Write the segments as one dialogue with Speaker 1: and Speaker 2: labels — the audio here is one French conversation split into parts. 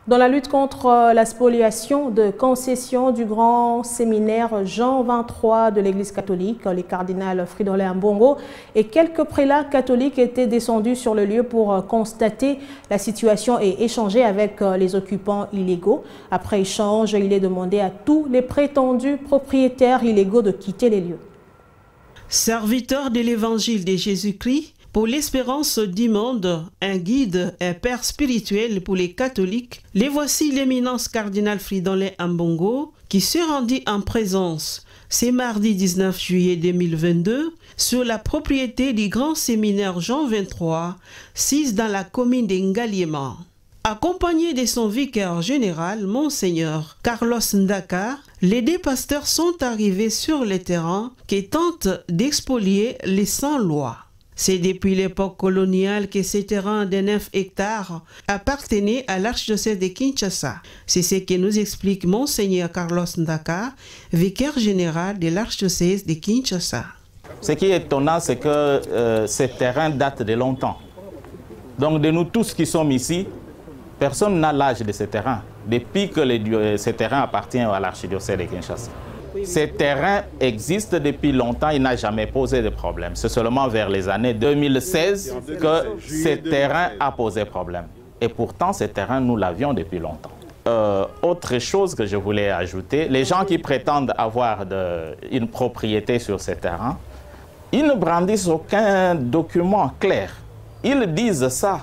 Speaker 1: Dans la lutte contre la spoliation de concessions du grand séminaire Jean XXIII de l'Église catholique, les cardinals Fridolin Ambongo et quelques prélats catholiques étaient descendus sur le lieu pour constater la situation et échanger avec les occupants illégaux. Après échange, il est demandé à tous les prétendus propriétaires illégaux de quitter les lieux.
Speaker 2: Serviteurs de l'Évangile de Jésus-Christ, pour l'espérance du monde, un guide, un père spirituel pour les catholiques, les voici l'éminence cardinal Fridolin Ambongo qui se rendit en présence ce mardi 19 juillet 2022 sur la propriété du grand séminaire Jean XXIII, sise dans la commune de Ngaliema. Accompagné de son vicaire général, Monseigneur Carlos Ndaka, les deux pasteurs sont arrivés sur le terrain qui tentent d'expolier les sans-lois. C'est depuis l'époque coloniale que ces terrains de 9 hectares appartenaient à l'archidiocèse de Kinshasa. C'est ce que nous explique Monseigneur Carlos Ndaka, vicaire général de l'archidiocèse de Kinshasa.
Speaker 3: Ce qui est étonnant, c'est que ces terrains datent de longtemps. Donc de nous tous qui sommes ici, personne n'a l'âge de ces terrains, depuis que ces terrains appartiennent à l'archidiocèse de Kinshasa. Ces terrains existent depuis longtemps, il n'a jamais posé de problème. C'est seulement vers les années 2016 que ces terrains a posé problème. Et pourtant, ces terrains, nous l'avions depuis longtemps. Autre chose que je voulais ajouter, les gens qui prétendent avoir une propriété sur ces terrains, ils ne brandissent aucun document clair. Ils disent ça.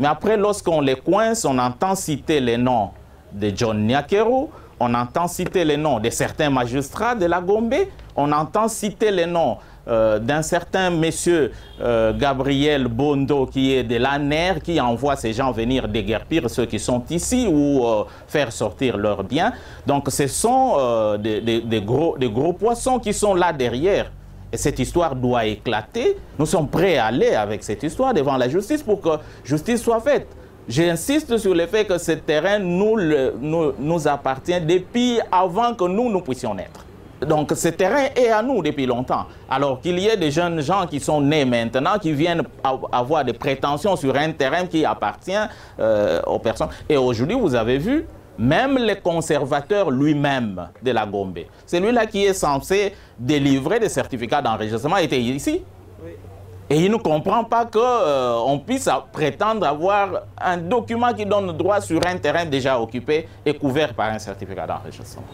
Speaker 3: Mais après, lorsqu'on les coince, on entend citer les noms de John Nyakeru, on entend citer les noms de certains magistrats de la Gombe, on entend citer les noms d'un certain monsieur Gabriel Bondo qui est de l'ANER, qui envoie ces gens venir déguerpir ceux qui sont ici ou faire sortir leurs biens. Donc ce sont des gros poissons qui sont là derrière. Et cette histoire doit éclater. Nous sommes prêts à aller avec cette histoire devant la justice pour que justice soit faite. J'insiste sur le fait que ce terrain nous appartient depuis avant que nous puissions naître. Donc ce terrain est à nous depuis longtemps. Alors qu'il y ait des jeunes gens qui sont nés maintenant, qui viennent avoir des prétentions sur un terrain qui appartient aux personnes. Et aujourd'hui, vous avez vu, même le conservateur lui-même de la Gombe, celui-là qui est censé délivrer des certificats d'enregistrement, était ici. Oui. Et il ne comprend pas qu'on puisse prétendre avoir un document qui donne droit sur un terrain déjà occupé et couvert par un certificat d'enregistrement.